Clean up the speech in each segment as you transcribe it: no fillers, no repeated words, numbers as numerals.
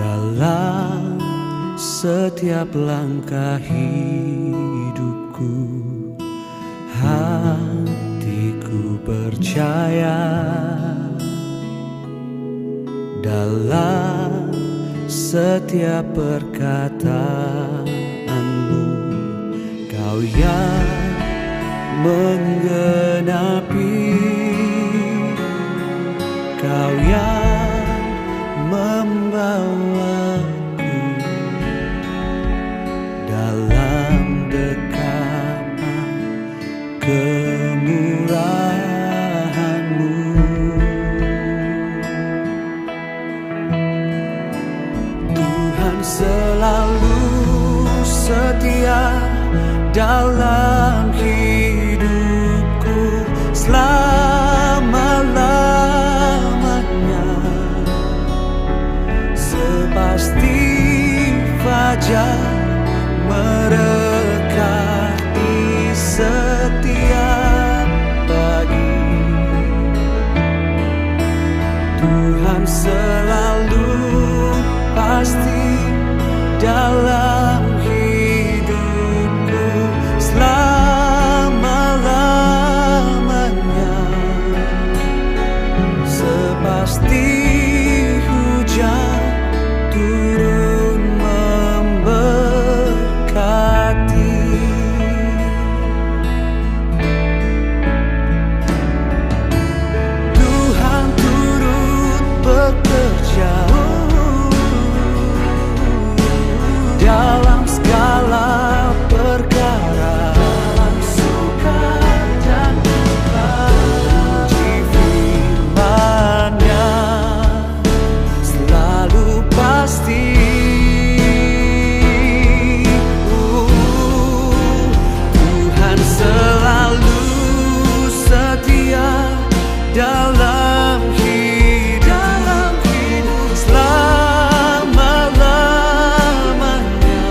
dalam setiap langkah hidupku. Hatiku percaya dalam setiap perkataanmu. Kau yang menggenapi, Kau yang membawaku dalam dekapan kemurahan-Mu. Tuhan selalu setia dalam hidupku selama-lamanya. Sepasti fajar merekati setiap pagi. Tuhan selalu pasti dalam hidupku selama-lamanya. Sepasti hujan turun memberkati. Tuhan turut bekerja dalam segala perkara, dalam suka dan duka. Uji firman-Nya selalu pasti. Tuhan selalu setia dalam hidup selama-lamanya.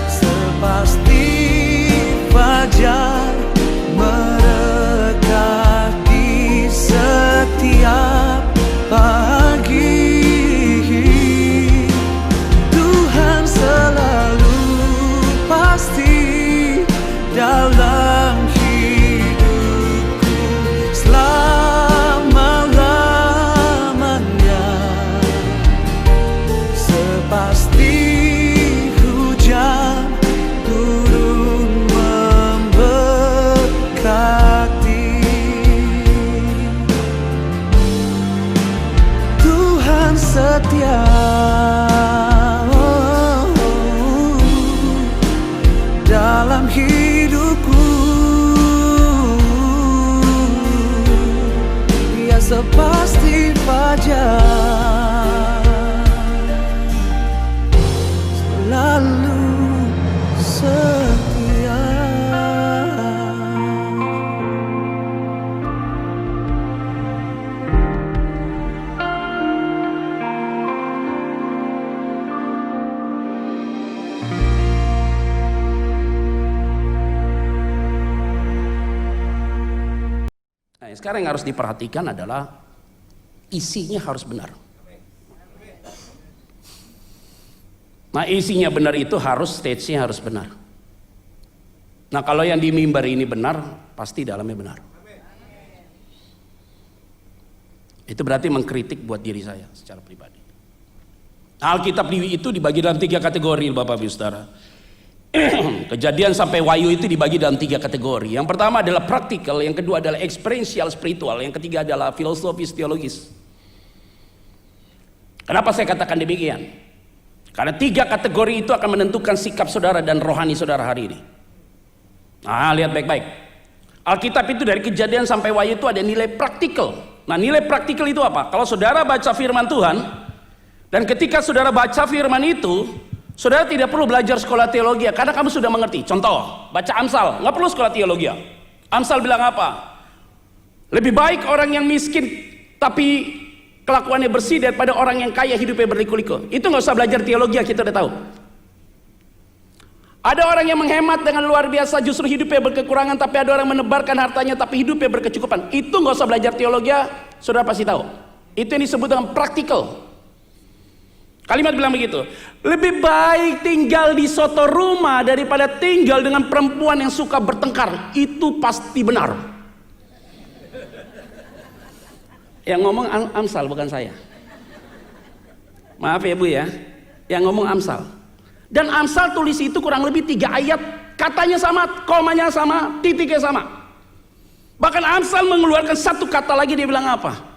Sepasti fajar merekati setiap pagi. Tuhan selalu pasti dalam hidupku selama-lamanya. Sepasti hujan turun memberkati. Tuhan setia dalam hidupku. Dia sepasti fajar selalu setia. Nah, sekarang yang harus diperhatikan adalah isinya harus benar. Nah, isinya benar itu harus stage-nya harus benar. Nah, kalau yang di mimbar ini benar, pasti dalamnya benar. Itu berarti mengkritik buat diri saya secara pribadi. Alkitab itu dibagi dalam 3 kategori, Bapak Ibu Saudara. Kejadian sampai Wahyu itu dibagi dalam 3 kategori. Yang pertama adalah praktikal, yang kedua adalah experiential spiritual, yang ketiga adalah filosofis teologis. Kenapa saya katakan demikian? Karena 3 kategori itu akan menentukan sikap saudara dan rohani saudara hari ini. Nah, lihat baik-baik. Alkitab itu dari Kejadian sampai Wahyu itu ada nilai praktikal. Nah, nilai praktikal itu apa? Kalau saudara baca firman Tuhan, dan ketika saudara baca firman itu, saudara tidak perlu belajar sekolah teologi karena kamu sudah mengerti. Contoh, baca Amsal, nggak perlu sekolah teologi. Amsal bilang apa? Lebih baik orang yang miskin tapi kelakuannya bersih daripada orang yang kaya hidupnya berliku-liku. Itu nggak usah belajar teologi, kita udah tahu. Ada orang yang menghemat dengan luar biasa justru hidupnya berkekurangan, tapi ada orang menebarkan hartanya tapi hidupnya berkecukupan. Itu nggak usah belajar teologi, saudara pasti tahu. Itu yang disebut dengan praktikal. Kalimat bilang begitu. Lebih baik tinggal di suatu rumah daripada tinggal dengan perempuan yang suka bertengkar. Itu pasti benar. Yang ngomong Amsal bukan saya. Maaf ya Bu ya. Yang ngomong Amsal. Dan Amsal tulis itu kurang lebih 3 ayat. Katanya sama, komanya sama, titiknya sama. Bahkan Amsal mengeluarkan satu kata lagi, dia bilang apa?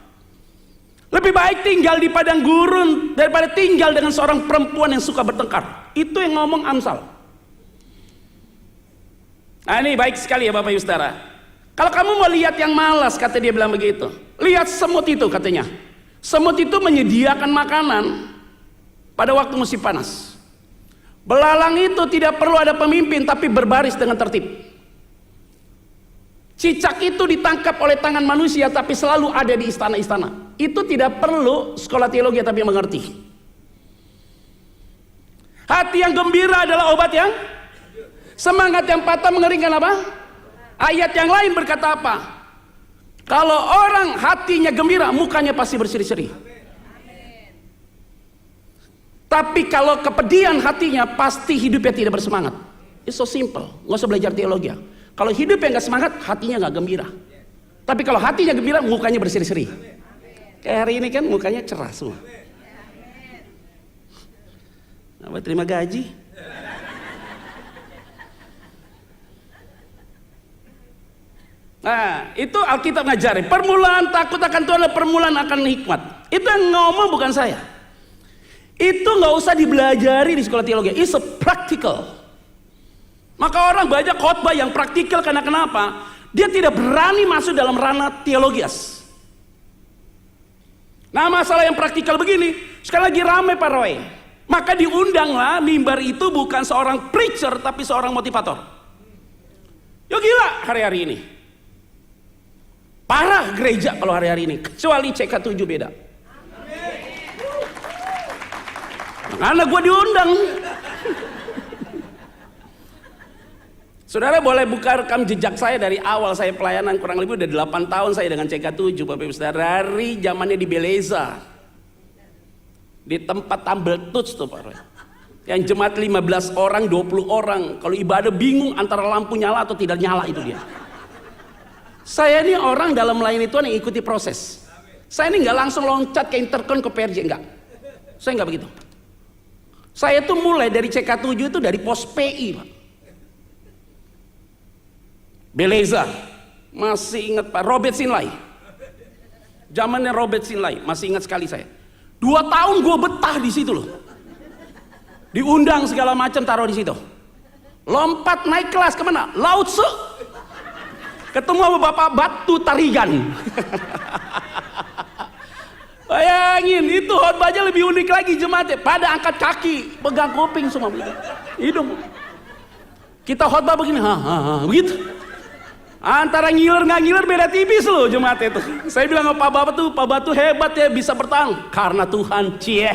Lebih baik tinggal di padang gurun daripada tinggal dengan seorang perempuan yang suka bertengkar. Itu yang ngomong Amsal. Nah ini baik sekali ya Bapak Ibu Saudara. Kalau kamu mau lihat yang malas, kata dia bilang begitu. Lihat semut itu katanya. Semut itu menyediakan makanan pada waktu musim panas. Belalang itu tidak perlu ada pemimpin tapi berbaris dengan tertib. Cicak itu ditangkap oleh tangan manusia tapi selalu ada di istana-istana. Itu tidak perlu sekolah teologi tapi mengerti. Hati yang gembira adalah obat yang semangat yang patah mengeringkan apa? Ayat yang lain berkata apa? Kalau orang hatinya gembira, mukanya pasti berseri-seri. Tapi kalau kepedihan hatinya, pasti hidupnya tidak bersemangat. It's so simple, nggak usah belajar teologi. Kalau hidupnya nggak semangat, hatinya nggak gembira. Tapi kalau hatinya gembira, mukanya berseri-seri. Kayak hari ini kan mukanya cerah semua. Apa terima gaji? Nah, itu Alkitab ngajarin. Permulaan takut akan Tuhan adalah permulaan akan hikmat. Itu yang ngomong bukan saya. Itu nggak usah dibelajari di sekolah teologi. It's a practical. Maka orang banyak khotbah yang praktikal karena kenapa? Dia tidak berani masuk dalam ranah teologias. Nah masalah yang praktikal begini, sekali lagi ramai Pak Roy. Maka diundanglah mimbar itu bukan seorang preacher tapi seorang motivator. Yo gila hari-hari ini. Parah gereja kalau hari-hari ini, kecuali CK7 beda. Karena gue diundang. Saudara boleh buka rekam jejak saya dari awal saya pelayanan, kurang lebih udah 8 tahun saya dengan CK7 Bapak Ibu Saudara, dari zamannya di Beleza. Di tempat Tumble Touch tuh Pak Roy. Yang jemaat 15 orang, 20 orang, kalau ibadah bingung antara lampu nyala atau tidak nyala itu dia. Saya ini orang dalam melayani Tuhan yang ikuti proses. Saya ini nggak langsung loncat ke intercon ke PRJ, enggak. Saya nggak begitu. Saya tuh mulai dari CK7 itu dari pos PI Pak. Beleza, masih ingat Pak Robert Sinlay. Zamannya Robert Sinlay, masih ingat sekali saya. 2 tahun gue betah di situ loh. Diundang segala macam taruh di situ. Lompat naik kelas kemana? Lao Tzu. Ketemu sama Bapak Batu Tarigan. Bayangin, itu khotbahnya lebih unik lagi jemaatnya. Pada angkat kaki, pegang kuping semua begitu. Hidung. Kita khotbah begini, begitu. Antara ngiler nggak ngiler beda tipis loh jemaat itu. Saya bilang sama Pak Batu hebat ya bisa bertahan karena Tuhan. Cie.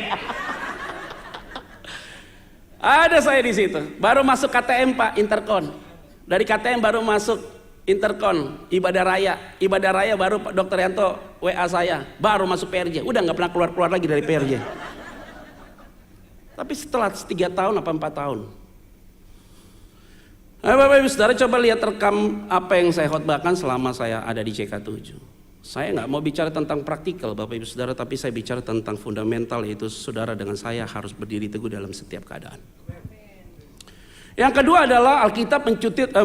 Ada saya di situ. Baru masuk KTM Pak, interkon. Dari KTM baru masuk interkon, ibadah raya baru Pak Dr. Yanto WA saya, baru masuk PRJ. Udah nggak pernah keluar lagi dari PRJ. Tapi setelah 3 tahun apa 4 tahun. Bapak Ibu Saudara coba lihat rekam apa yang saya khotbahkan selama saya ada di CK7. Saya nggak mau bicara tentang praktikal Bapak Ibu Saudara, tapi saya bicara tentang fundamental, yaitu saudara dengan saya harus berdiri teguh dalam setiap keadaan. Yang kedua adalah Alkitab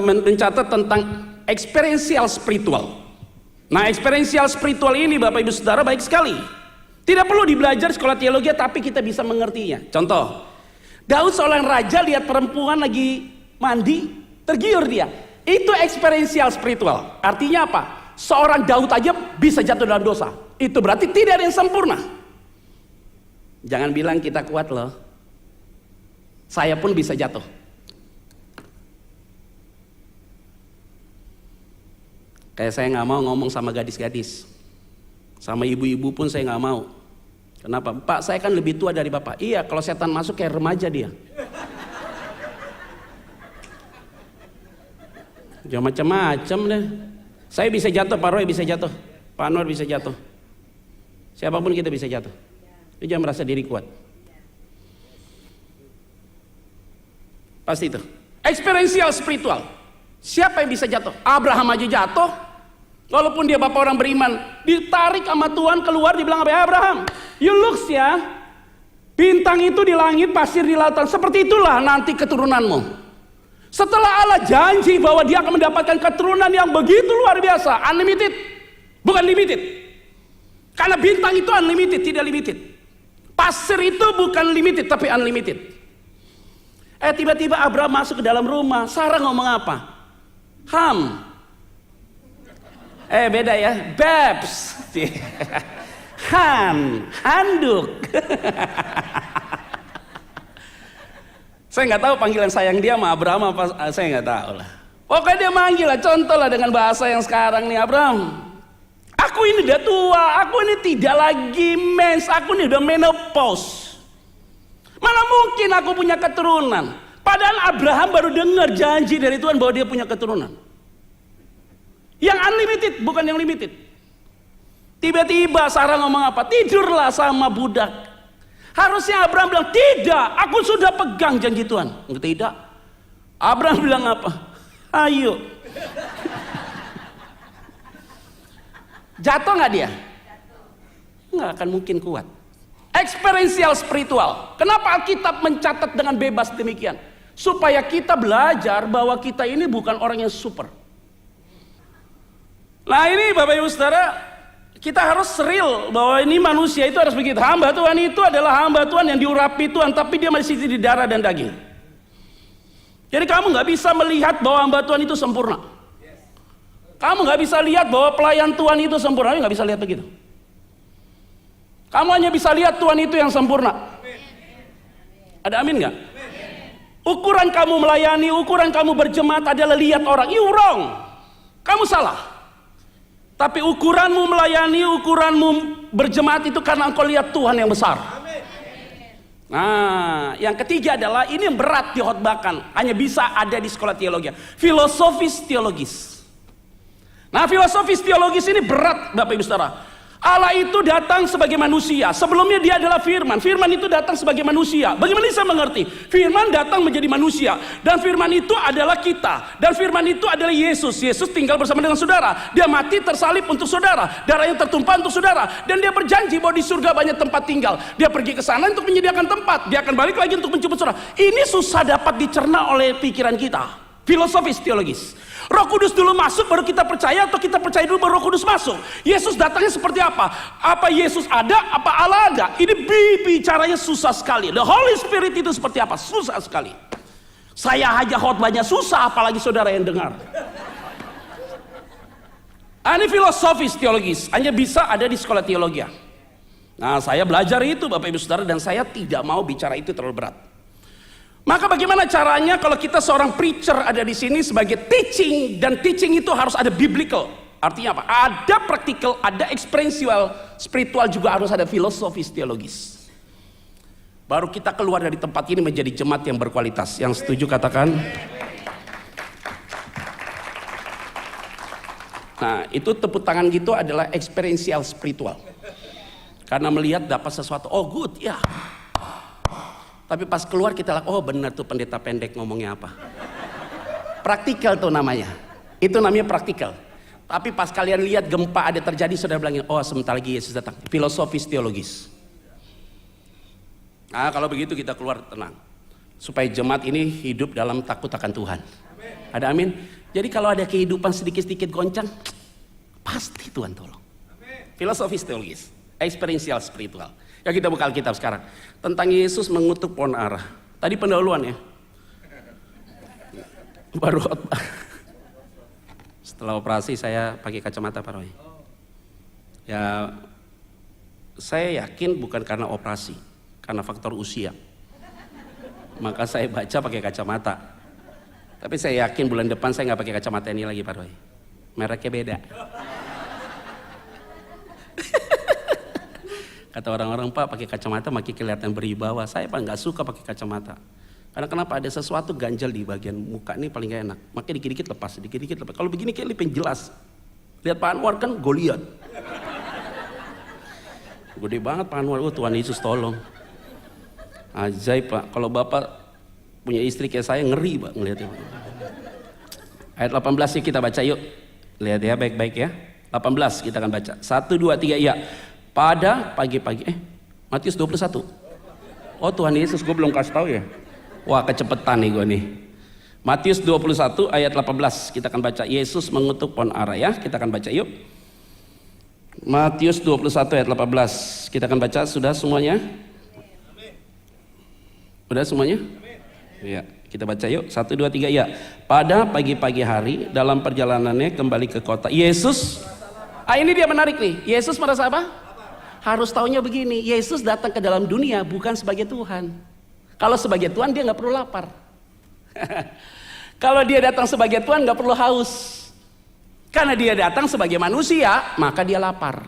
mencatat tentang experiential spiritual. Nah experiential spiritual ini Bapak Ibu Saudara baik sekali. Tidak perlu dibelajar sekolah teologi tapi kita bisa mengertinya. Contoh, Daud seorang raja lihat perempuan lagi mandi, tergiur dia. Itu experiential spiritual. Artinya apa? Seorang Daud aja bisa jatuh dalam dosa. Itu berarti tidak ada yang sempurna. Jangan bilang kita kuat loh. Saya pun bisa jatuh. Kayak saya nggak mau ngomong sama gadis-gadis. Sama ibu-ibu pun saya nggak mau. Kenapa? Pak, saya kan lebih tua dari Bapak. Iya, kalau setan masuk kayak remaja dia. Jangan macam-macam deh. Saya bisa jatuh, Pak Roy bisa jatuh, Pak Anwar bisa jatuh. Siapapun kita bisa jatuh. Jangan merasa diri kuat. Pasti itu. Experiential spiritual. Siapa yang bisa jatuh? Abraham aja jatuh. Walaupun dia bapak orang beriman, ditarik sama Tuhan keluar, dibilang apa? Abraham, you looks ya, bintang itu di langit, pasir di lautan, seperti itulah nanti keturunanmu. Setelah Allah janji bahwa dia akan mendapatkan keturunan yang begitu luar biasa, unlimited, bukan limited. Karena bintang itu unlimited, tidak limited. Pasir itu bukan limited, tapi unlimited. Tiba-tiba Abraham masuk ke dalam rumah, Sarah ngomong apa? Ham. Beda ya, Babs. Handuk. Saya nggak tahu panggilan sayang dia sama Abraham apa, saya nggak tahu lah. Pokoknya dia manggil lah, contoh lah dengan bahasa yang sekarang nih, Abraham. Aku ini udah tua, aku ini tidak lagi mens, aku ini udah menopause. Mana mungkin aku punya keturunan? Padahal Abraham baru dengar janji dari Tuhan bahwa dia punya keturunan. Yang unlimited, bukan yang limited. Tiba-tiba Sarah ngomong apa? Tidurlah sama budak. Harusnya Abraham bilang, tidak, aku sudah pegang janji Tuhan. Tidak. Abraham bilang apa? Ayo. Jatuh nggak dia? Nggak akan mungkin kuat. Experiential spiritual. Kenapa Alkitab mencatat dengan bebas demikian? Supaya kita belajar bahwa kita ini bukan orang yang super. Nah ini Bapak Ibu Saudara, kita harus real bahwa ini manusia itu harus begitu. Hamba Tuhan itu adalah hamba Tuhan yang diurapi Tuhan, tapi dia masih di darah dan daging. Jadi kamu nggak bisa melihat bahwa hamba Tuhan itu sempurna. Kamu nggak bisa lihat bahwa pelayan Tuhan itu sempurna. Kamu nggak bisa lihat begitu. Kamu hanya bisa lihat Tuhan itu yang sempurna. Ada amin nggak? Ukuran kamu melayani, ukuran kamu berjemaat adalah lihat orang. You wrong. Kamu salah. Tapi ukuranmu melayani, ukuranmu berjemaat itu karena engkau lihat Tuhan yang besar. Nah, yang ketiga adalah ini yang berat dihotbahkan, hanya bisa ada di sekolah teologi. Filosofis teologis. Nah, filosofis teologis ini berat, Bapak Ibu Saudara. Allah itu datang sebagai manusia. Sebelumnya dia adalah firman. Firman itu datang sebagai manusia. Bagaimana bisa mengerti? Firman datang menjadi manusia. Dan firman itu adalah kita. Dan firman itu adalah Yesus. Yesus tinggal bersama dengan saudara. Dia mati tersalib untuk saudara. Darahnya tertumpah untuk saudara. Dan dia berjanji bahwa di surga banyak tempat tinggal. Dia pergi ke sana untuk menyediakan tempat. Dia akan balik lagi untuk menjemput saudara. Ini susah dapat dicerna oleh pikiran kita. Filosofis teologis. Roh Kudus dulu masuk baru kita percaya, atau kita percaya dulu baru Roh Kudus masuk? Yesus datangnya seperti apa? Apa Yesus ada? Apa Allah ada? Ini bicaranya susah sekali. The Holy Spirit itu seperti apa? Susah sekali. Saya aja khotbahnya susah, apalagi saudara yang dengar. Ini filosofis teologis, hanya bisa ada di sekolah teologi. Nah, saya belajar itu Bapak Ibu Saudara, dan saya tidak mau bicara itu terlalu berat. Maka bagaimana caranya kalau kita seorang preacher ada di sini sebagai teaching, dan teaching itu harus ada biblical. Artinya apa? Ada praktikal, ada experiential, spiritual, juga harus ada filosofis teologis. Baru kita keluar dari tempat ini menjadi jemaat yang berkualitas. Yang setuju katakan. Nah, itu tepuk tangan gitu adalah experiential spiritual. Karena melihat dapat sesuatu, oh good ya. Tapi pas keluar kita oh benar tuh pendeta pendek ngomongnya apa. Praktikal tuh namanya. Itu namanya praktikal. Tapi pas kalian lihat gempa ada terjadi, saudara bilangin, oh sebentar lagi Yesus datang. Filosofis teologis. Nah kalau begitu kita keluar tenang. Supaya jemaat ini hidup dalam takut akan Tuhan. Ada amin? Jadi kalau ada kehidupan sedikit-sedikit goncang, pasti Tuhan tolong. Filosofis teologis. Experiential spiritual. Ya kita buka Alkitab sekarang. Tentang Yesus mengutuk pohon ara. Tadi pendahuluan ya. Baru setelah operasi saya pakai kacamata Pak Roy. Ya saya yakin bukan karena operasi, karena faktor usia. Maka saya baca pakai kacamata. Tapi saya yakin bulan depan saya nggak pakai kacamata ini lagi Pak Roy. Mereknya beda. Kata orang-orang, Pak pakai kacamata makin kelihatan berwibawa. Saya Pak nggak suka pakai kacamata. Karena kenapa? Ada sesuatu ganjel di bagian muka ini paling gak enak. Makanya dikit-dikit lepas, dikit-dikit lepas. Kalau begini kayak lebih jelas. Lihat Pak Anwar kan Goliat. Gede banget Pak Anwar. Oh Tuhan Yesus tolong. Ajaib Pak. Kalau Bapak Punya istri kayak saya ngeri Pak ngeliatnya. Ayat 18 sih kita baca yuk. Lihat ya baik-baik ya. 18 kita akan baca. 1, 2, 3 ya. Pada pagi-pagi. Matius 21. Oh Tuhan Yesus, gue belum kasih tahu ya. Wah kecepetan nih gue nih. Matius 21 ayat 18 kita akan baca. Yesus mengutuk pohon ara ya. Kita akan baca yuk. Matius 21 ayat 18 kita akan baca. Sudah semuanya? Sudah semuanya? Ya, kita baca yuk. 1, 2, 3 ya. Pada pagi-pagi hari dalam perjalanannya kembali ke kota, Yesus, ini dia menarik nih. Yesus merasa apa? Harus taunya begini, Yesus datang ke dalam dunia bukan sebagai Tuhan. Kalau sebagai Tuhan dia nggak perlu lapar. Kalau dia datang sebagai Tuhan nggak perlu haus. Karena dia datang sebagai manusia, maka dia lapar.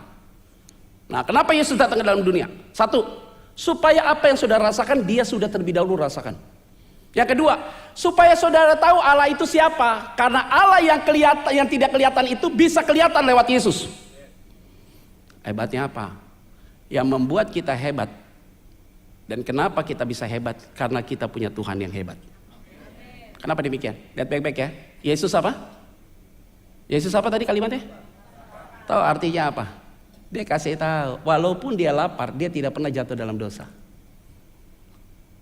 Nah, kenapa Yesus datang ke dalam dunia? 1, supaya apa yang saudara rasakan dia sudah terlebih dahulu rasakan. Yang kedua, supaya saudara tahu Allah itu siapa. Karena Allah yang kelihatan, yang tidak kelihatan itu bisa kelihatan lewat Yesus. Hebatnya apa? Yang membuat kita hebat. Dan kenapa kita bisa hebat? Karena kita punya Tuhan yang hebat. Kenapa demikian? Lihat baik-baik ya. Yesus apa? Yesus apa tadi kalimatnya? Tahu artinya apa? Dia kasih tahu, walaupun dia lapar, dia tidak pernah jatuh dalam dosa.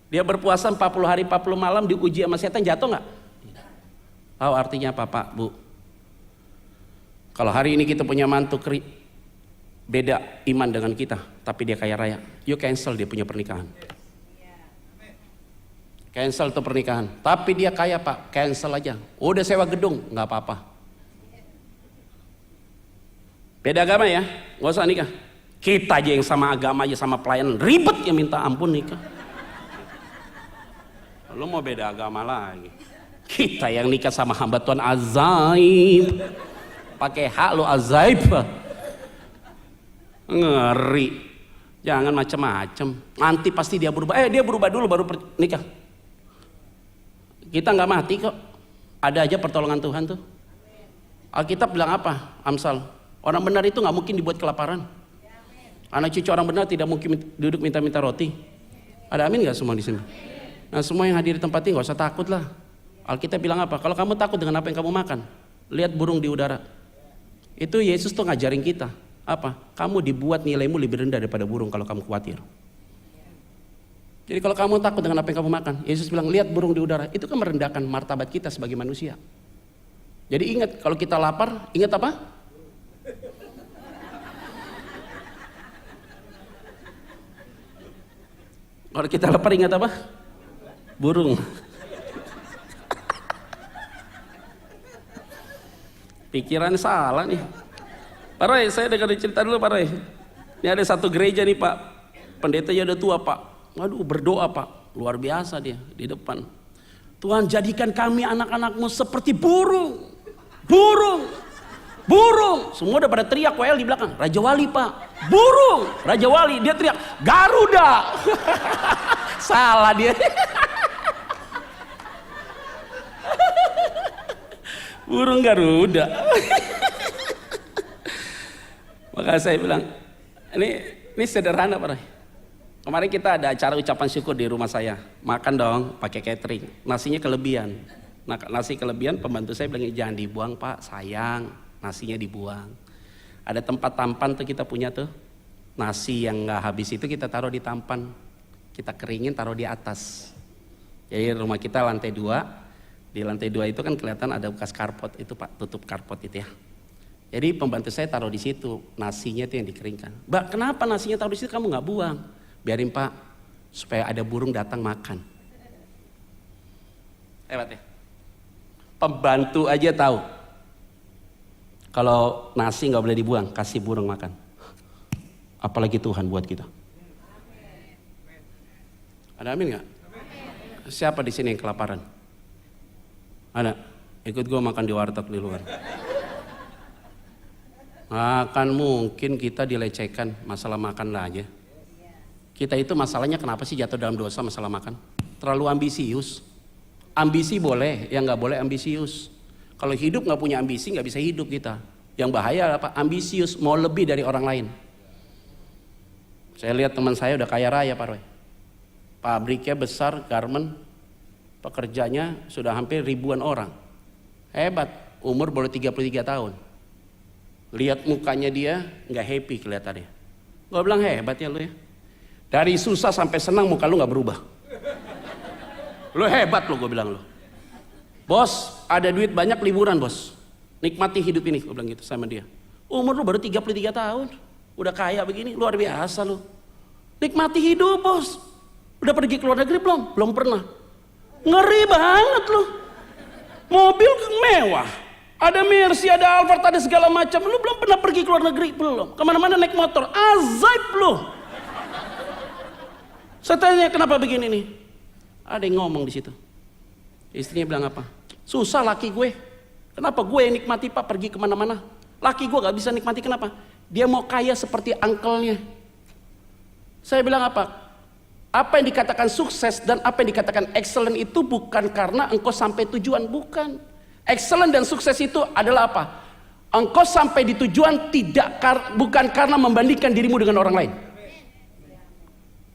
Dia berpuasa 40 hari 40 malam diuji sama setan, jatuh nggak? Tahu artinya apa Pak, Bu? Kalau hari ini kita punya mantu beda iman dengan kita, tapi dia kaya raya, you cancel dia punya pernikahan. Cancel tuh pernikahan, tapi dia kaya Pak, cancel aja. Udah sewa gedung, nggak apa-apa. Beda agama ya, nggak usah nikah. Kita aja yang sama agama aja sama pelayanan ribet ya minta ampun nikah. Lu mau beda agama lagi. Kita yang nikah sama hamba Tuhan ajaib. Pakai hak lu ajaib. Ngeri. Jangan macam-macam. Nanti pasti dia berubah. Dia berubah dulu baru nikah. Kita nggak mati kok. Ada aja pertolongan Tuhan tuh. Alkitab bilang apa? Amsal. Orang benar itu nggak mungkin dibuat kelaparan. Anak cucu orang benar tidak mungkin duduk minta-minta roti. Ada amin nggak semua di sini? Nah semua yang hadir di tempat ini nggak usah takut lah. Alkitab bilang apa? Kalau kamu takut dengan apa yang kamu makan, lihat burung di udara. Itu Yesus tuh ngajarin kita. Apa? Kamu dibuat nilaimu lebih rendah daripada burung kalau kamu khawatir. Jadi kalau kamu takut dengan apa yang kamu makan, Yesus bilang lihat burung di udara. Itu kan merendahkan martabat kita sebagai manusia. Jadi ingat kalau kita lapar, ingat apa? Kalau kita lapar ingat apa? Burung. Pikiran salah nih. Pak Roy, saya dengar cerita dulu Pak Roy. Ini ada satu gereja nih Pak. Pendetanya udah tua Pak. Waduh berdoa Pak. Luar biasa dia di depan. Tuhan jadikan kami anak-anakmu seperti burung. Burung. Burung. Semua udah pada teriak WL di belakang. Raja Wali Pak. Burung. Raja Wali. Dia teriak. Garuda. Salah dia. Burung Garuda. Maka saya bilang, ini sederhana Pak. Kemarin kita ada acara ucapan syukur di rumah saya. Makan dong, pakai catering. Nasinya kelebihan. Nah, nasi kelebihan, pembantu saya bilang jangan dibuang Pak, sayang. Nasinya dibuang. Ada tempat tampan tuh kita punya tuh. Nasi yang nggak habis itu kita taruh di tampan. Kita keringin taruh di atas. Jadi rumah kita lantai 2. Di lantai 2 itu kan kelihatan ada bekas karpot itu Pak, tutup karpot itu ya. Jadi pembantu saya taruh di situ, nasinya itu yang dikeringkan. Mbak, kenapa nasinya taruh di situ kamu nggak buang? Biarin Pak, supaya ada burung datang makan. Hebat ya. Pembantu aja tahu. Kalau nasi nggak boleh dibuang, kasih burung makan. Apalagi Tuhan buat kita. Ada amin nggak? Siapa di sini yang kelaparan? Ada? Ikut gue makan di warteg di luar. Akan mungkin kita dilecehkan masalah makan lah aja. Kita itu masalahnya kenapa sih jatuh dalam dosa masalah makan? Terlalu ambisius. Ambisi boleh, yang nggak boleh ambisius. Kalau hidup nggak punya ambisi nggak bisa hidup kita. Yang bahaya apa? Ambisius, mau lebih dari orang lain. Saya lihat teman saya udah kaya raya Pak Roy. Pabriknya besar, garment, pekerjanya sudah hampir ribuan orang. Hebat, umur baru 33 tahun. Lihat mukanya dia nggak happy kelihatannya. Gue bilang hebat ya lu ya. Dari susah sampai senang muka lu nggak berubah. Lu hebat lu, gue bilang lu. Bos, ada duit banyak liburan bos. Nikmati hidup ini, gue bilang gitu sama dia. Umur lu baru 33 tahun. Udah kaya begini, luar biasa lu. Nikmati hidup bos. Udah pergi ke luar negeri belum? Belum pernah. Ngeri banget lu. Mobil mewah. Ada Mercy, ada Alphard, ada segala macam. Lu belum pernah pergi ke luar negeri? Belum. Kemana-mana naik motor. Azaib lu. Saya tanya kenapa begini nih? Ada yang ngomong di situ. Istrinya bilang apa? Susah laki gue. Kenapa gue yang nikmati pak pergi kemana-mana? Laki gue gak bisa nikmati kenapa? Dia mau kaya seperti uncle-nya. Saya bilang apa? Apa yang dikatakan sukses dan apa yang dikatakan excellent itu bukan karena engkau sampai tujuan, bukan. Excellent dan sukses itu adalah apa? Engkau sampai di tujuan bukan karena membandingkan dirimu dengan orang lain.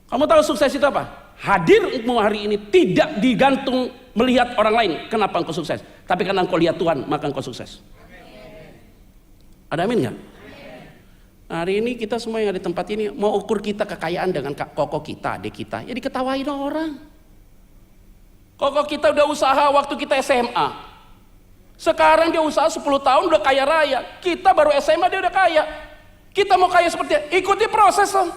Kamu tahu sukses itu apa? Hadirmu hari ini tidak digantung melihat orang lain. Kenapa engkau sukses? Tapi karena engkau lihat Tuhan, maka engkau sukses. Ada amin gak? Hari ini kita semua yang ada di tempat ini mau ukur kita kekayaan dengan koko kita, adik kita. Ya diketawain orang. Koko kita udah usaha waktu kita SMA. Sekarang dia usaha 10 tahun udah kaya raya. Kita baru SMA dia udah kaya. Kita mau kaya seperti dia. Ikuti proses dong.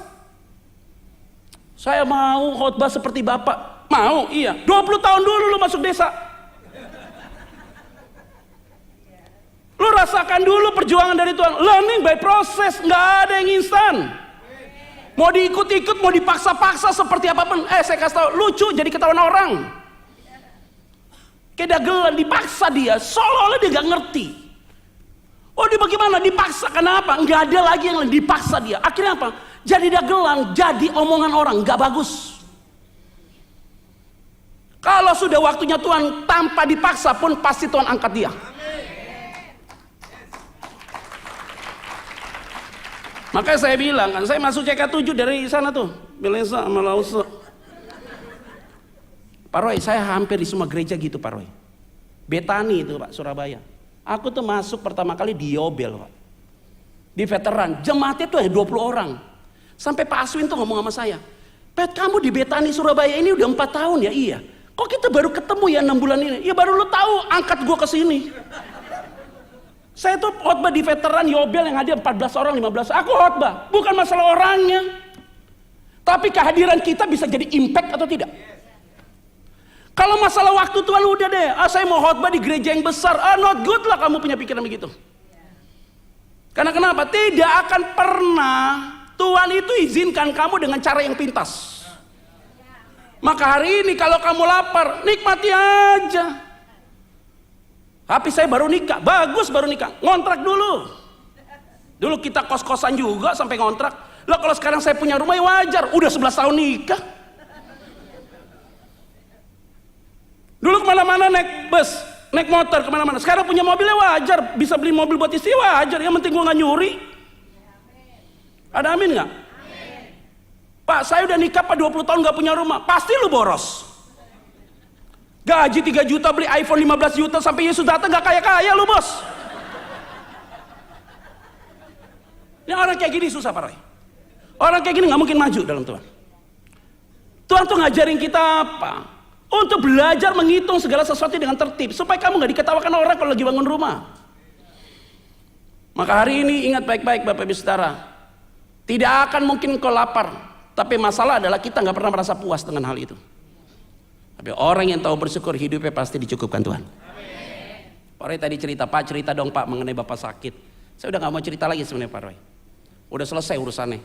Saya mau khotbah seperti Bapak. Mau, iya. 20 tahun dulu lu masuk desa. Lu rasakan dulu perjuangan dari Tuhan. Learning by process, nggak ada yang instan. Mau diikut-ikut, mau dipaksa-paksa seperti apapun. Saya kasih tahu, lucu jadi ketahuan orang. Kayak dagelan dipaksa dia, seolah-olah dia nggak ngerti. Oh dia bagaimana? Dipaksa, kenapa? Nggak ada lagi yang dipaksa dia. Akhirnya apa? Jadi dagelan, jadi omongan orang, nggak bagus. Kalau sudah waktunya Tuhan tanpa dipaksa pun pasti Tuhan angkat dia. Makanya saya bilang kan, saya masuk CK7 dari sana tuh, Belesa sama Lause. Pak Roy, saya hampir di semua gereja gitu Pak Roy. Betani itu Pak, Surabaya. Aku tuh masuk pertama kali di Yobel Pak. Di veteran, jemaatnya tuh 20 orang. Sampai Pak Aswin tuh ngomong sama saya, Pet kamu di Betani Surabaya ini udah 4 tahun ya? Iya. Kok kita baru ketemu ya 6 bulan ini? Ya baru lu tahu angkat gua ke sini. Saya tuh khotbah di veteran Yobel yang hadir 14 orang, 15. Aku khotbah, bukan masalah orangnya. Tapi kehadiran kita bisa jadi impact atau tidak? Kalau masalah waktu Tuhan udah deh, saya mau khotbah di gereja yang besar. Not good lah kamu punya pikiran begitu. Karena kenapa? Tidak akan pernah Tuhan itu izinkan kamu dengan cara yang pintas. Maka hari ini kalau kamu lapar, nikmati aja. Tapi saya baru nikah, bagus baru nikah, ngontrak dulu. Dulu kita kos-kosan juga sampai ngontrak. Loh kalau sekarang saya punya rumah ya wajar, udah 11 tahun nikah. Dulu kemana-mana naik bus, naik motor kemana-mana. Sekarang punya mobilnya wajar, bisa beli mobil buat istri wajar. Yang penting gua nggak nyuri. Ada amin nggak? Pak saya udah nikah Pak 20 tahun nggak punya rumah, pasti lu boros. Gaji 3 juta beli iPhone 15 juta sampai Yesus datang gak kaya-kaya lu bos. Yang orang kayak gini susah Pak Roy. Orang kayak gini gak mungkin maju dalam Tuhan. Tuhan tuh ngajarin kita apa? Untuk belajar menghitung segala sesuatu dengan tertib. Supaya kamu gak diketawakan orang kalau lagi bangun rumah. Maka hari ini ingat baik-baik Bapak Ibu Saudara. Tidak akan mungkin kau lapar. Tapi masalah adalah kita gak pernah merasa puas dengan hal itu. Tapi orang yang tahu bersyukur hidupnya pasti dicukupkan Tuhan. Amin. Pak Roy tadi cerita, Pak cerita dong Pak mengenai Bapak sakit. Saya udah gak mau cerita lagi sebenarnya Pak Roy. Udah selesai urusannya.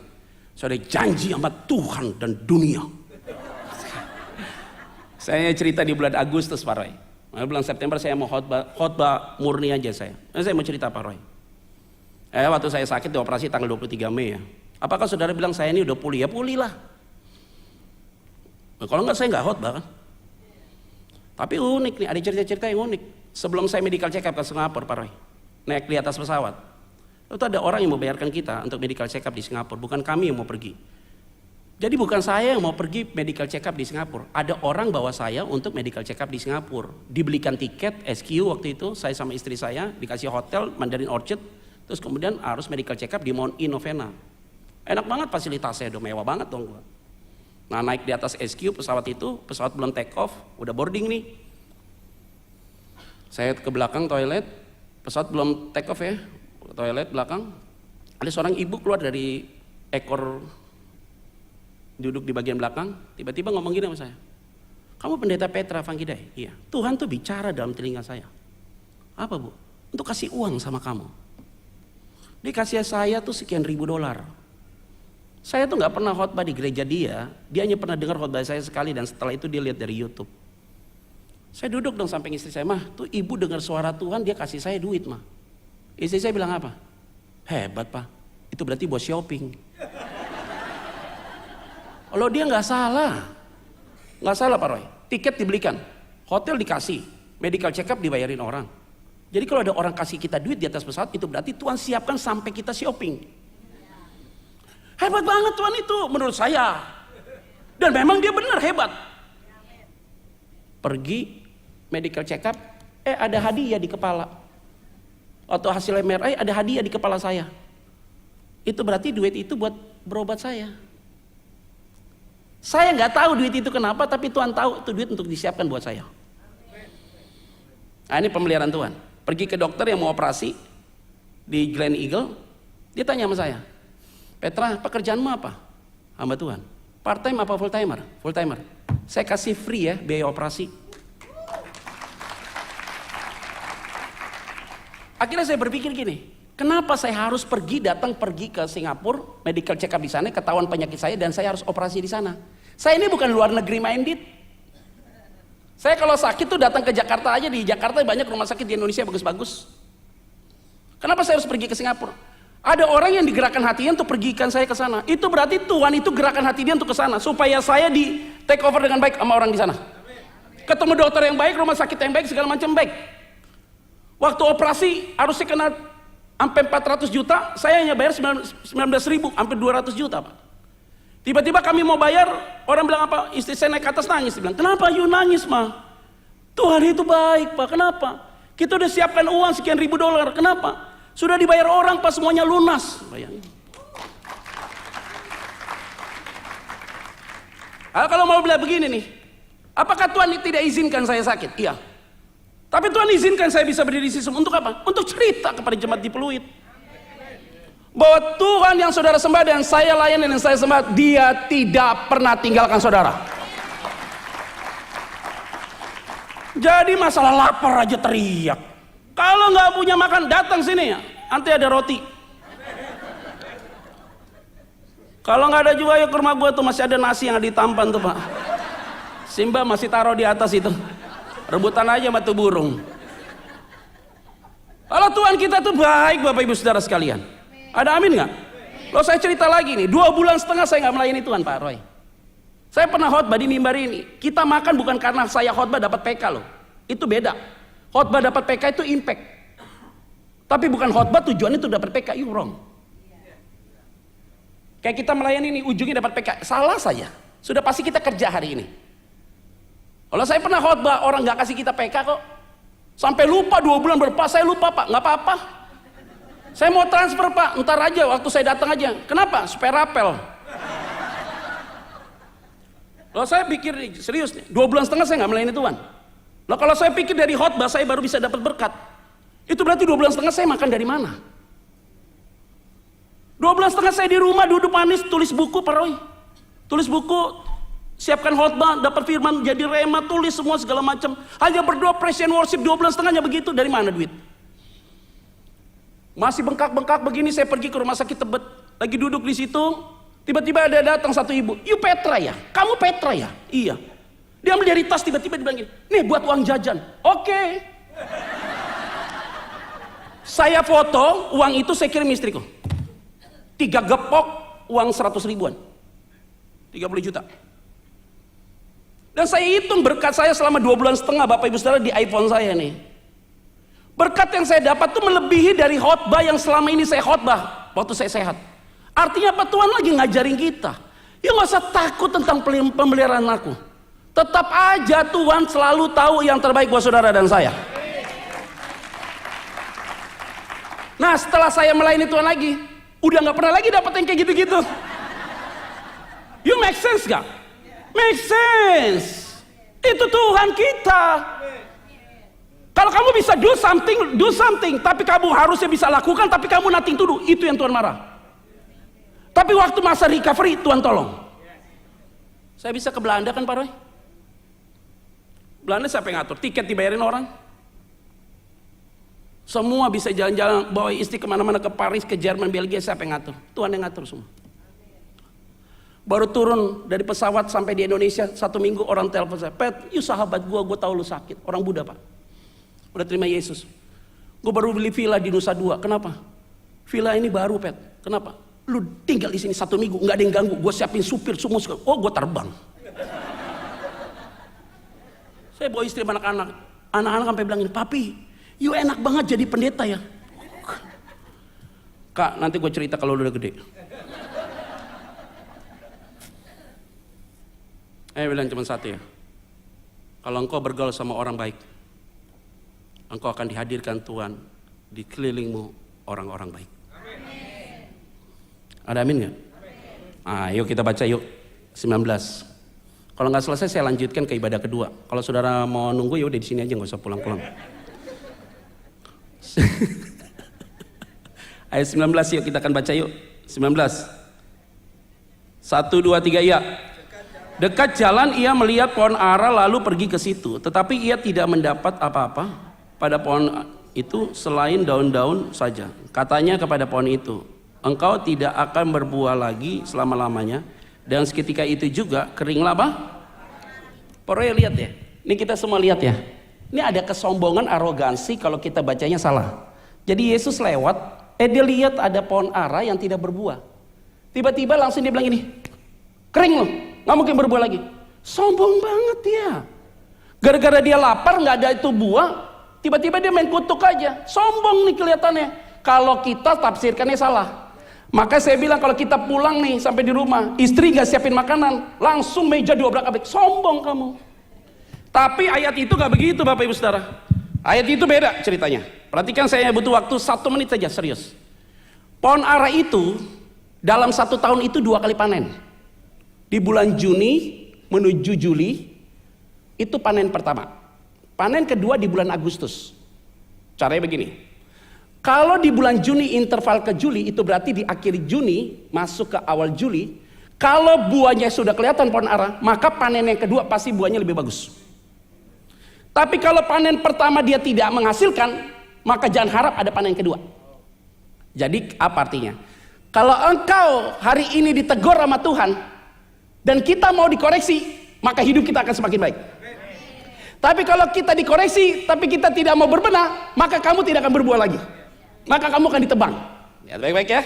Saya udah janji sama Tuhan dan dunia. Saya cerita di bulan Agustus Pak Roy. Bulan September saya mau khotbah murni aja saya. Saya mau cerita Pak Roy. Waktu saya sakit dioperasi tanggal 23 Mei ya. Apakah saudara bilang saya ini udah pulih? Ya pulih lah. Kalau enggak saya enggak khotbah kan. Tapi unik nih, ada cerita-cerita yang unik. Sebelum saya medical check up ke Singapura, Pak Roy, naik di atas pesawat, itu ada orang yang mau bayarkan kita untuk medical check up di Singapura, bukan kami yang mau pergi. Jadi bukan saya yang mau pergi medical check up di Singapura. Ada orang bawa saya untuk medical check up di Singapura. Dibelikan tiket, SQ waktu itu, saya sama istri saya, dikasih hotel, Mandarin Orchard. Terus kemudian harus medical check up di Mount E Novena. Enak banget fasilitasnya, udah mewah banget dong gua. Nah naik di atas SQ pesawat itu, pesawat belum take off, udah boarding nih. Saya ke belakang toilet, pesawat belum take off ya, toilet belakang. Ada seorang ibu keluar dari ekor, duduk di bagian belakang, tiba-tiba ngomong gini sama saya. Kamu pendeta Petra Vanggidai? Iya. Tuhan tuh bicara dalam telinga saya. Apa bu? Untuk kasih uang sama kamu. Dia kasih saya tuh sekian ribu dolar. Saya tuh nggak pernah khotbah di gereja dia hanya pernah dengar khotbah saya sekali dan setelah itu dia lihat dari YouTube. Saya duduk dong samping istri saya, mah tuh ibu dengar suara Tuhan dia kasih saya duit mah. Istri saya bilang apa? Hebat pak, itu berarti buat shopping. Kalau dia nggak salah Pak Roy. Tiket dibelikan, hotel dikasih, medical check up dibayarin orang. Jadi kalau ada orang kasih kita duit di atas pesawat, itu berarti Tuhan siapkan sampai kita shopping. Hebat banget Tuhan itu menurut saya. Dan memang dia benar hebat. Pergi medical check up, ada hadiah di kepala. Atau hasil MRI ada hadiah di kepala saya. Itu berarti duit itu buat berobat saya. Saya nggak tahu duit itu kenapa, tapi Tuhan tahu itu duit untuk disiapkan buat saya. Nah ini pemeliharaan Tuhan. Pergi ke dokter yang mau operasi di Glen Eagle, dia tanya sama saya, Petra, pekerjaanmu apa? Hamba Tuhan. Part time apa full timer? Full timer. Saya kasih free ya biaya operasi. Akhirnya saya berpikir gini, kenapa saya harus pergi ke Singapura, medical check up di sana, ketahuan penyakit saya dan saya harus operasi di sana. Saya ini bukan luar negeri minded. Saya kalau sakit tuh datang ke Jakarta aja, di Jakarta banyak rumah sakit di Indonesia bagus-bagus. Kenapa saya harus pergi ke Singapura? Ada orang yang digerakkan hatinya untuk pergikan saya ke sana. Itu berarti Tuhan itu gerakan hati dia untuk ke sana supaya saya di take over dengan baik sama orang di sana. Ketemu dokter yang baik, rumah sakit yang baik, segala macam baik. Waktu operasi harusnya kena sampai 400 juta, saya hanya bayar 19.000, hampir 200 juta Pak. Tiba-tiba kami mau bayar, orang bilang apa? Istri saya naik ke atas nangis, dia bilang, kenapa you nangis mah? Tuhan itu baik Pak, kenapa? Kita udah siapkan uang sekian ribu dolar, kenapa? Sudah dibayar orang Pak, semuanya lunas. Bayangin. Kalau mau bilang begini nih, apakah Tuhan tidak izinkan saya sakit? Iya. Tapi Tuhan izinkan saya bisa berdiri di sini untuk apa? Untuk cerita kepada jemaat di Pluit. Bahwa Tuhan yang saudara sembah dan saya layani dan saya sembah, dia tidak pernah tinggalkan saudara. Jadi masalah lapar aja teriak. Kalau nggak punya makan datang sini ya, nanti ada roti. Kalau nggak ada juga ya ke rumah gue tuh masih ada nasi yang ditampan tuh Pak. Simba masih taruh di atas itu. Rebutan aja batu burung. Kalau Tuhan kita tuh baik Bapak Ibu Saudara sekalian. Ada amin nggak? Loh saya cerita lagi nih, 2,5 bulan saya nggak melayani Tuhan Pak Roy. Saya pernah khotbah di mimbar ini. Kita makan bukan karena saya khotbah dapat PK loh. Itu beda. Khotbah dapat PK itu impact. Tapi bukan khotbah tujuannya itu dapat PK, you wrong. Kayak kita melayani ini ujungnya dapat PK, salah saya. Sudah pasti kita kerja hari ini. Kalau saya pernah khotbah orang nggak kasih kita PK kok. Sampai lupa 2 bulan berpas, saya lupa Pak, nggak apa-apa. Saya mau transfer Pak, ntar aja waktu saya datang aja. Kenapa? Supaya rapel. Kalau saya pikir serius nih, 2,5 bulan saya nggak melayani Tuhan. Loh kalau saya pikir dari khotbah saya baru bisa dapat berkat, itu berarti 2,5 bulan saya makan dari mana? 2,5 bulan saya di rumah duduk manis tulis buku Pak Roy, tulis buku, siapkan khotbah, dapat firman, jadi rema, tulis semua segala macam. Hanya berdoa, praise and worship 2,5 bulan begitu. Dari mana duit? Masih bengkak-bengkak begini saya pergi ke rumah sakit Tebet, lagi duduk di situ, tiba-tiba ada datang satu ibu, "You Petra ya? Kamu Petra ya?" "Iya." Dia ambil dari tas, tiba-tiba dibilang gini, "Nih buat uang jajan." Oke. Saya foto, uang itu saya kirim istriku. 3 gepok, uang 100 ribuan. 30 juta. Dan saya hitung berkat saya selama 2,5 bulan Bapak Ibu Saudara di iPhone saya nih. Berkat yang saya dapat tuh melebihi dari khotbah yang selama ini saya khotbah waktu saya sehat. Artinya apa? Tuhan lagi ngajarin kita. Ya nggak usah takut tentang pemeliharaan aku. Tetap aja Tuhan selalu tahu yang terbaik buat saudara dan saya. Nah setelah saya melayani Tuhan lagi, udah nggak pernah lagi dapat yang kayak gitu-gitu. You make sense gak? Make sense. Itu Tuhan kita. Kalau kamu bisa do something, tapi kamu harusnya bisa lakukan, tapi kamu nothing to do, itu yang Tuhan marah. Tapi waktu masa recovery, Tuhan tolong. Saya bisa ke Belanda kan Pak Roy? Belanda siapa yang ngatur? Tiket dibayarin orang. Semua bisa jalan-jalan, bawa istri kemana-mana, ke Paris, ke Jerman, Belgia, siapa yang ngatur? Tuhan yang ngatur semua. Baru turun dari pesawat sampai di Indonesia, 1 minggu orang telepon saya, Pet, you sahabat gue tahu lu sakit. Orang Buddha Pak. Udah terima Yesus. Gue baru beli villa di Nusa Dua. Kenapa? Villa ini baru Pet. Kenapa? Lu tinggal di sini 1 minggu, nggak ada yang ganggu. Gue siapin supir semua. Oh gue terbang. Saya bawa istri sama anak-anak. Anak-anak sampai bilang ini, Papi, you enak banget jadi pendeta ya. Kak, nanti gue cerita kalau lu udah gede. Bilang cuma satu ya. Kalau engkau bergaul sama orang baik, engkau akan dihadirkan Tuhan di kelilingmu orang-orang baik. Amin. Ada amin gak? Yuk kita baca yuk 19. Kalau nggak selesai saya lanjutkan ke ibadah kedua. Kalau saudara mau nunggu ya udah di sini aja, nggak usah pulang-pulang. Ayat 19 yuk kita akan baca yuk. 19. 1, 2, 3 ya. Dekat jalan ia melihat pohon ara lalu pergi ke situ, tetapi ia tidak mendapat apa-apa pada pohon itu selain daun-daun saja. Katanya kepada pohon itu, engkau tidak akan berbuah lagi selama-lamanya, dan seketika itu juga keringlah apa? Pokoknya lihat ya, ini kita semua lihat ya. Ini ada kesombongan, arogansi kalau kita bacanya salah. Jadi Yesus lewat, dia lihat ada pohon ara yang tidak berbuah. Tiba-tiba langsung dia bilang ini, kering loh. Nggak mungkin berbuah lagi. Sombong banget dia. Gara-gara dia lapar nggak ada itu buah, tiba-tiba dia main kutuk aja. Sombong nih kelihatannya. Kalau kita tafsirkannya salah. Maka saya bilang kalau kita pulang nih sampai di rumah, istri nggak siapin makanan, langsung meja diobrak-abrik. Sombong kamu. Tapi ayat itu nggak begitu Bapak Ibu Saudara. Ayat itu beda ceritanya. Perhatikan, saya butuh waktu 1 menit saja, serius. Pohon ara itu dalam 1 tahun itu 2 kali panen. Di bulan Juni menuju Juli itu panen pertama. Panen kedua di bulan Agustus. Caranya begini. Kalau di bulan Juni interval ke Juli, itu berarti di akhir Juni masuk ke awal Juli. Kalau buahnya sudah kelihatan pohon ara, maka panen yang kedua pasti buahnya lebih bagus. Tapi kalau panen pertama dia tidak menghasilkan, maka jangan harap ada panen kedua. Jadi apa artinya? Kalau engkau hari ini ditegur sama Tuhan dan kita mau dikoreksi, maka hidup kita akan semakin baik. Tapi kalau kita dikoreksi tapi kita tidak mau berbenah, maka kamu tidak akan berbuah lagi. Maka kamu akan ditebang. Lihat baik-baik ya.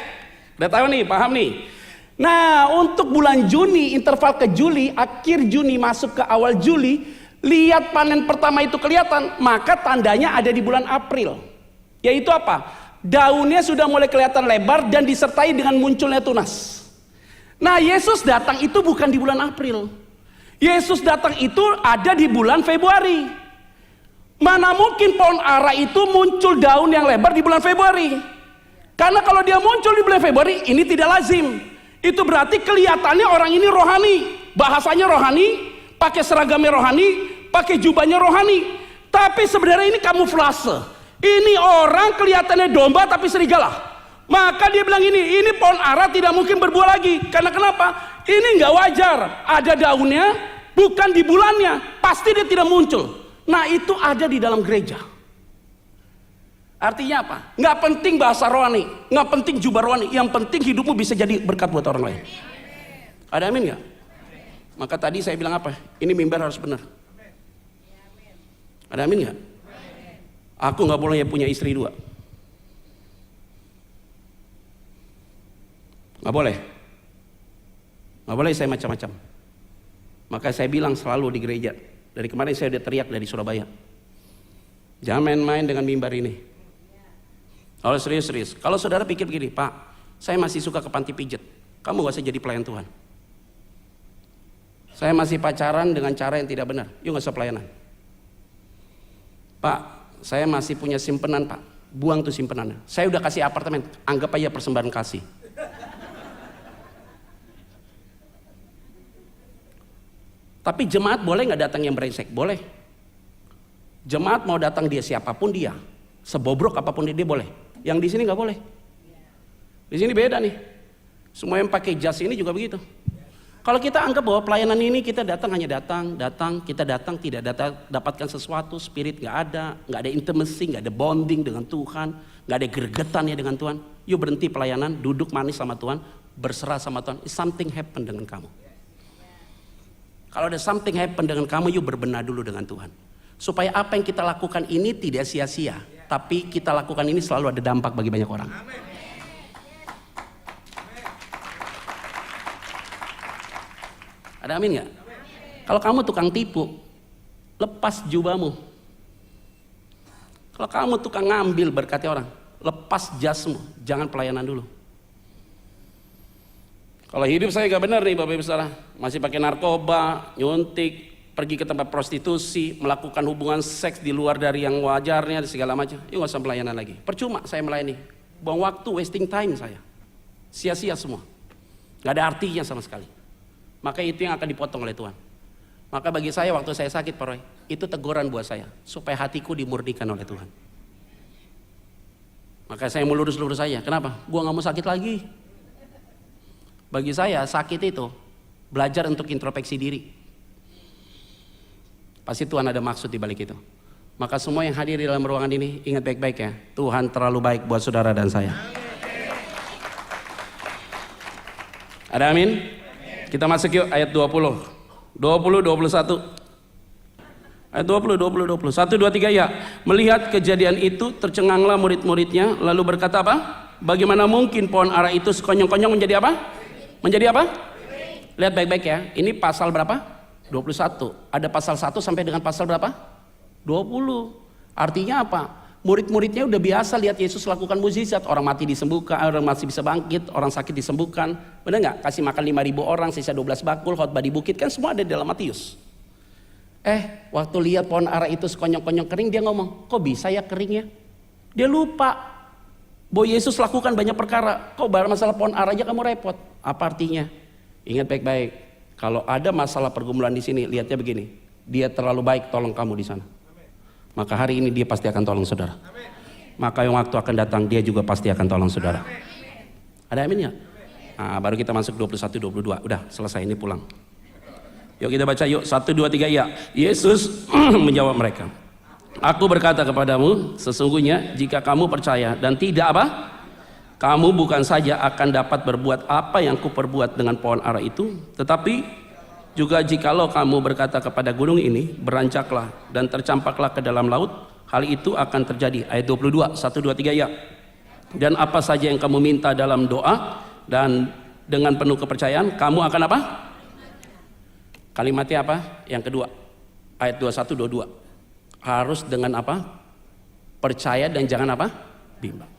Udah tahu nih, paham nih. Nah, untuk bulan Juni, interval ke Juli, akhir Juni masuk ke awal Juli, lihat panen pertama itu kelihatan, maka tandanya ada di bulan April. Yaitu apa? Daunnya sudah mulai kelihatan lebar dan disertai dengan munculnya tunas. Nah, Yesus datang itu bukan di bulan April. Yesus datang itu ada di bulan Februari. Mana mungkin pohon ara itu muncul daun yang lebar di bulan Februari? Karena kalau dia muncul di bulan Februari, ini tidak lazim. Itu berarti kelihatannya orang ini rohani, bahasanya rohani, pakai seragamnya rohani, pakai jubahnya rohani. Tapi sebenarnya ini kamuflase. Ini orang kelihatannya domba tapi serigala. Maka dia bilang ini pohon ara tidak mungkin berbuah lagi. Karena kenapa? Ini nggak wajar. Ada daunnya, bukan di bulannya. Pasti dia tidak muncul. Nah, itu ada di dalam gereja. Artinya apa? Nggak penting bahasa rohani, nggak penting jubah rohani. Yang penting hidupmu bisa jadi berkat buat orang lain. Ada amin nggak? Maka tadi saya bilang apa? Ini mimbar harus benar. Ada amin nggak? Aku nggak boleh punya istri 2. Nggak boleh. Nggak boleh saya macam-macam. Maka saya bilang selalu di gereja. Dari kemarin saya udah teriak dari Surabaya. Jangan main-main dengan mimbar ini. Kalau serius-serius. Kalau saudara pikir begini, Pak, saya masih suka ke panti pijat. Kamu gak usah jadi pelayan Tuhan. Saya masih pacaran dengan cara yang tidak benar. Yuk nggak usah pelayanan. Pak, saya masih punya simpenan Pak. Buang tuh simpenannya. Saya udah kasih apartemen. Anggap aja persembahan kasih. Tapi jemaat boleh nggak datang yang brengsek? Boleh. Jemaat mau datang dia siapapun dia, sebobrok apapun dia boleh. Yang di sini nggak boleh. Di sini beda nih. Semua yang pakai jas ini juga begitu. Kalau kita anggap bahwa pelayanan ini kita datang hanya datang, kita datang tidak dapatkan sesuatu, spirit nggak ada intimacy, nggak ada bonding dengan Tuhan, nggak ada gregetan ya dengan Tuhan. Yuk berhenti pelayanan, duduk manis sama Tuhan, berserah sama Tuhan. Something happen dengan kamu. Kalau ada something happen dengan kamu, yuk berbenah dulu dengan Tuhan. Supaya apa yang kita lakukan ini tidak sia-sia, tapi kita lakukan ini selalu ada dampak bagi banyak orang. Ada amin gak? Kalau kamu tukang tipu, lepas jubahmu. Kalau kamu tukang ngambil berkati orang, lepas jasmu, jangan pelayanan dulu. Kalau hidup saya gak benar nih Bapak Ibu Saudara, masih pakai narkoba, nyuntik, pergi ke tempat prostitusi, melakukan hubungan seks di luar dari yang wajarnya, segala macam, yuk gak usah pelayanan lagi. Percuma saya melayani, buang waktu, wasting time saya, sia-sia semua, gak ada artinya sama sekali. Maka itu yang akan dipotong oleh Tuhan. Maka bagi saya waktu saya sakit Pak Roy, itu teguran buat saya, supaya hatiku dimurnikan oleh Tuhan. Maka saya mau lurus-lurus saja, kenapa? Gua gak mau sakit lagi. Bagi saya sakit itu belajar untuk introspeksi diri. Pasti Tuhan ada maksud di balik itu. Maka semua yang hadir di dalam ruangan ini ingat baik-baik ya, Tuhan terlalu baik buat saudara dan saya. Ada amin? Kita masuk yuk ayat 20, 21. Ayat 20. 1, 2, 3 ya. Melihat kejadian itu tercenganglah murid-muridnya lalu berkata apa? Bagaimana mungkin pohon ara itu sekonyong-konyong menjadi apa? Menjadi apa? Lihat baik-baik ya. Ini pasal berapa? 21. Ada pasal 1 sampai dengan pasal berapa? 20. Artinya apa? Murid-muridnya udah biasa lihat Yesus lakukan mukjizat. Orang mati disembuhkan, orang masih bisa bangkit, orang sakit disembuhkan. Benar nggak? Kasih makan 5.000 orang, sisa 12 bakul, khotbah di bukit, kan semua ada di dalam Matius. Waktu lihat pohon ara itu sekonyong-konyong kering, dia ngomong, kok bisa ya keringnya? Dia lupa bahwa Yesus lakukan banyak perkara. Kok masalah pohon ara aja kamu repot? Apa artinya? Ingat baik-baik. Kalau ada masalah pergumulan di sini, lihatnya begini. Dia terlalu baik, tolong kamu di sana. Maka hari ini dia pasti akan tolong saudara. Maka yang waktu akan datang, dia juga pasti akan tolong saudara. Ada amin ya? Nah, baru kita masuk 21, 22. Udah selesai, ini pulang. Yuk kita baca yuk. 1, 2, 3 ya. Yesus menjawab mereka. Aku berkata kepadamu, sesungguhnya jika kamu percaya dan tidak apa? Kamu bukan saja akan dapat berbuat apa yang kuperbuat dengan pohon ara itu, tetapi juga jikalau kamu berkata kepada gunung ini, berancaklah dan tercampaklah ke dalam laut, hal itu akan terjadi. Ayat 22, 1, 2, 3 ya. Dan apa saja yang kamu minta dalam doa dan dengan penuh kepercayaan, kamu akan apa? Kalimatnya apa? Yang kedua, ayat 21, 22. Harus dengan apa? Percaya dan jangan apa? Bimbang.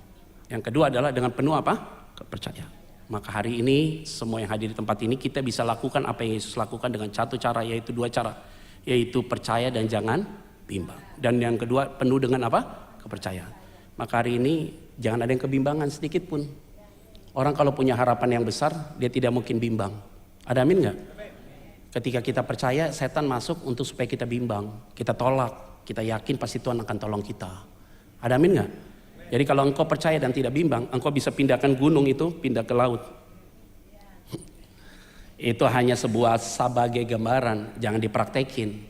Yang kedua adalah dengan penuh apa? Kepercayaan. Maka hari ini semua yang hadir di tempat ini kita bisa lakukan apa yang Yesus lakukan dengan satu cara, yaitu 2 cara, yaitu percaya dan jangan bimbang. Dan yang kedua penuh dengan apa? Kepercayaan. Maka hari ini jangan ada yang kebimbangan sedikit pun. Orang kalau punya harapan yang besar, dia tidak mungkin bimbang. Ada amin nggak? Ketika kita percaya, setan masuk untuk supaya kita bimbang, kita tolak, kita yakin pasti Tuhan akan tolong kita. Ada amin nggak? Jadi kalau engkau percaya dan tidak bimbang, engkau bisa pindahkan gunung itu, pindah ke laut. Itu hanya sebuah sebagai gambaran, jangan dipraktekin.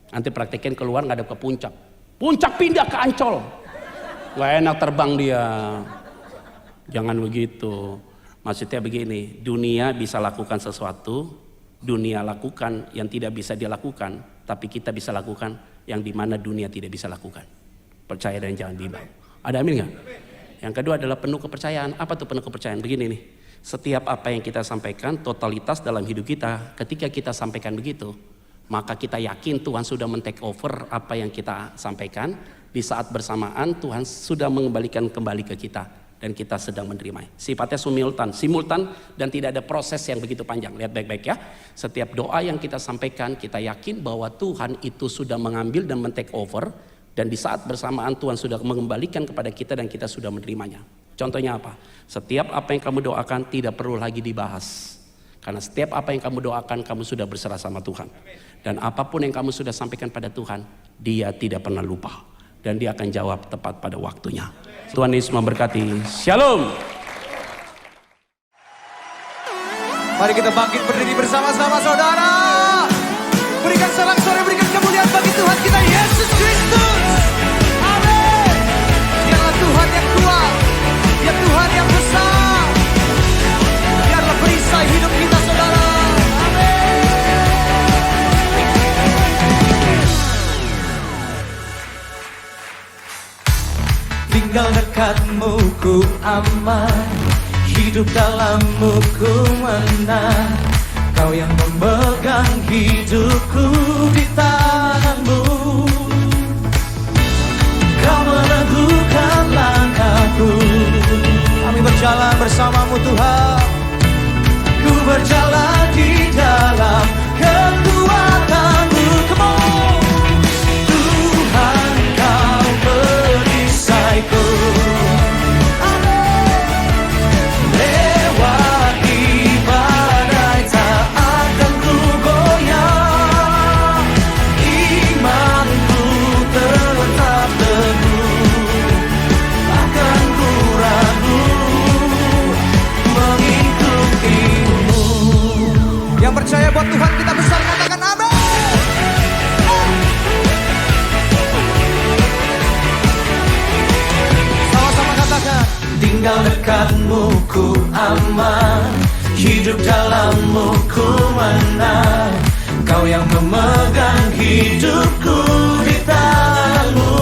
Nanti praktekin keluar nggak ada ke puncak. Puncak pindah ke Ancol. Gak enak terbang dia. Jangan begitu. Maksudnya begini, dunia bisa lakukan sesuatu, dunia lakukan yang tidak bisa dilakukan, tapi kita bisa lakukan yang dimana dunia tidak bisa lakukan. Percaya dan jangan bimbang. Ada amin gak? Yang kedua adalah penuh kepercayaan. Apa tuh penuh kepercayaan? Begini nih, setiap apa yang kita sampaikan, totalitas dalam hidup kita, ketika kita sampaikan begitu, maka kita yakin Tuhan sudah men-take over apa yang kita sampaikan. Di saat bersamaan Tuhan sudah mengembalikan kembali ke kita dan kita sedang menerima. Sifatnya simultan dan tidak ada proses yang begitu panjang. Lihat baik-baik ya. Setiap doa yang kita sampaikan, kita yakin bahwa Tuhan itu sudah mengambil dan men-take over, dan di saat bersamaan Tuhan sudah mengembalikan kepada kita dan kita sudah menerimanya. Contohnya apa? Setiap apa yang kamu doakan tidak perlu lagi dibahas. Karena setiap apa yang kamu doakan, kamu sudah berserah sama Tuhan. Dan apapun yang kamu sudah sampaikan pada Tuhan, Dia tidak pernah lupa. Dan Dia akan jawab tepat pada waktunya. Tuhan Yesus memberkati. Shalom. Mari kita bangkit berdiri bersama-sama saudara. Berikan sorak-sorai, berikan kemuliaan bagi Tuhan kita Yesus Kristus. Amin. Dialah Tuhan yang kuat, ya Tuhan yang besar. Biarlah perisai hidup kita saudara. Amin. Tinggal dekatmu ku aman, hidup dalammu ku menang. Kau yang memegang hidupku di tanganmu. Kau meneguhkan langkahku. Kami berjalan bersamamu Tuhan. Ku berjalan di dalam kekuatan-Mu. Come on. Tuhan Kau perisaiku. Lewati badai tak akan ku goyah. Imanku tetap teguh, takkan ku ragu mengikutimu. Yang percaya buat Tuhan kita besar katakan amin. Sama-sama katakan. Tinggal dekatmu ku aman, hidup dalammu ku menang. Kau yang memegang hidupku di tanganmu.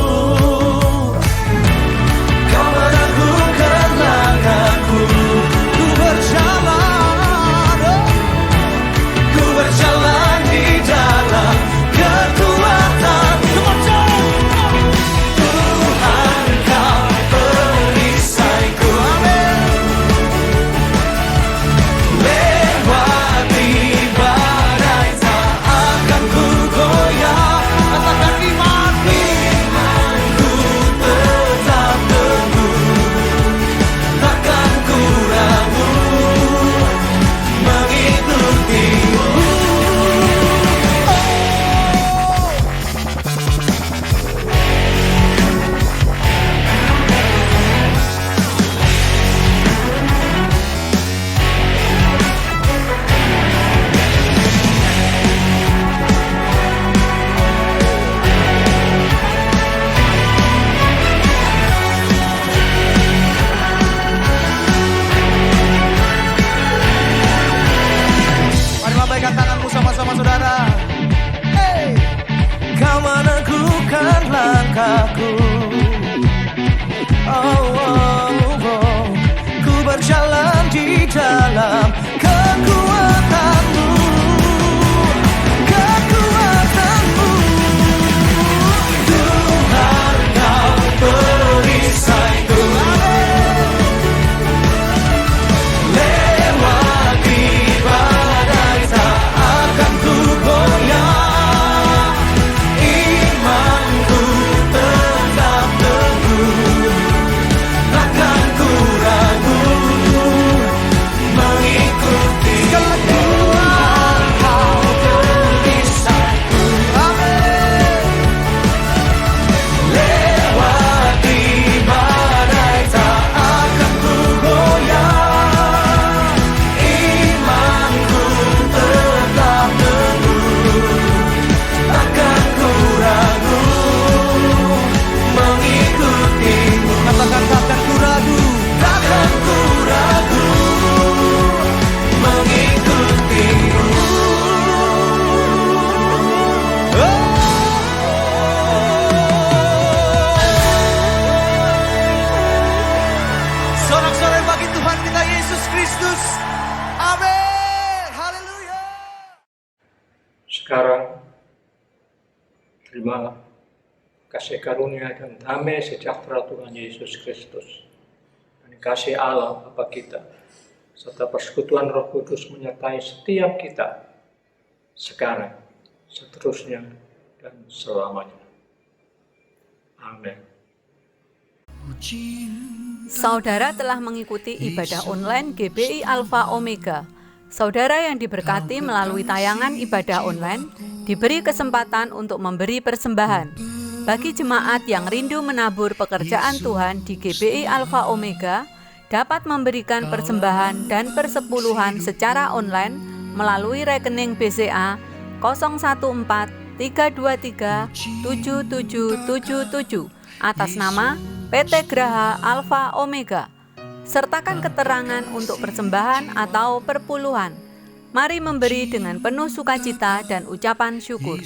Kau meneguhkan langkahku. Ku berjalan di dalam kekuatan. Tuhan Kau perisaiku. Amin. Lewati badai tak akan ku goyah. Katakan imanku tetap teguh, takkan ku ragu mengikutimu. Mari lambaikan tanganmu sama-sama saudara. Hey. Kau meneguhkan langkahku. Oh, oh, oh. Ku berjalan di dalam kekuatan-Mu. Kekuatan-Mu. Tuhan Kau perisaiku. Lewati badai tak akan ku goyah. Imanku tetap teguh, takkan ku ragu mengikuti. Tuhan Kau perisaiku. Amin. Lewati badai tak akan ku goyah. Imanku tetap teguh, takkan ku ragu mengikutimu. Katakan takkan ku ragu, takkan ku ragu mengikutimu. Sorak-sorai bagi Tuhan kita Yesus Kristus. Amin. Haleluya. Sekarang terima kasih karunia dan damai sejahtera Tuhan Yesus Kristus dan kasih Allah Bapa kita, serta persekutuan Roh Kudus menyertai setiap kita sekarang, seterusnya, dan selamanya. Amin. Saudara telah mengikuti ibadah online GBI Alpha Omega. Saudara yang diberkati melalui tayangan ibadah online diberi kesempatan untuk memberi persembahan. Bagi jemaat yang rindu menabur pekerjaan Tuhan di GBI Alpha Omega, dapat memberikan persembahan dan persepuluhan secara online melalui rekening BCA 014-323-7777 atas nama PT Graha Alpha Omega. Sertakan keterangan untuk persembahan atau perpuluhan. Mari memberi dengan penuh sukacita dan ucapan syukur.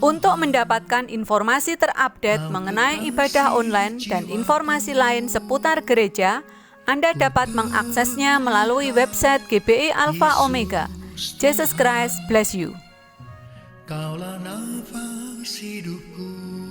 Untuk mendapatkan informasi terupdate mengenai ibadah online dan informasi lain seputar gereja, Anda dapat mengaksesnya melalui website GBI Alpha Omega. Jesus Christ bless you. Kaulah nafas hidupku.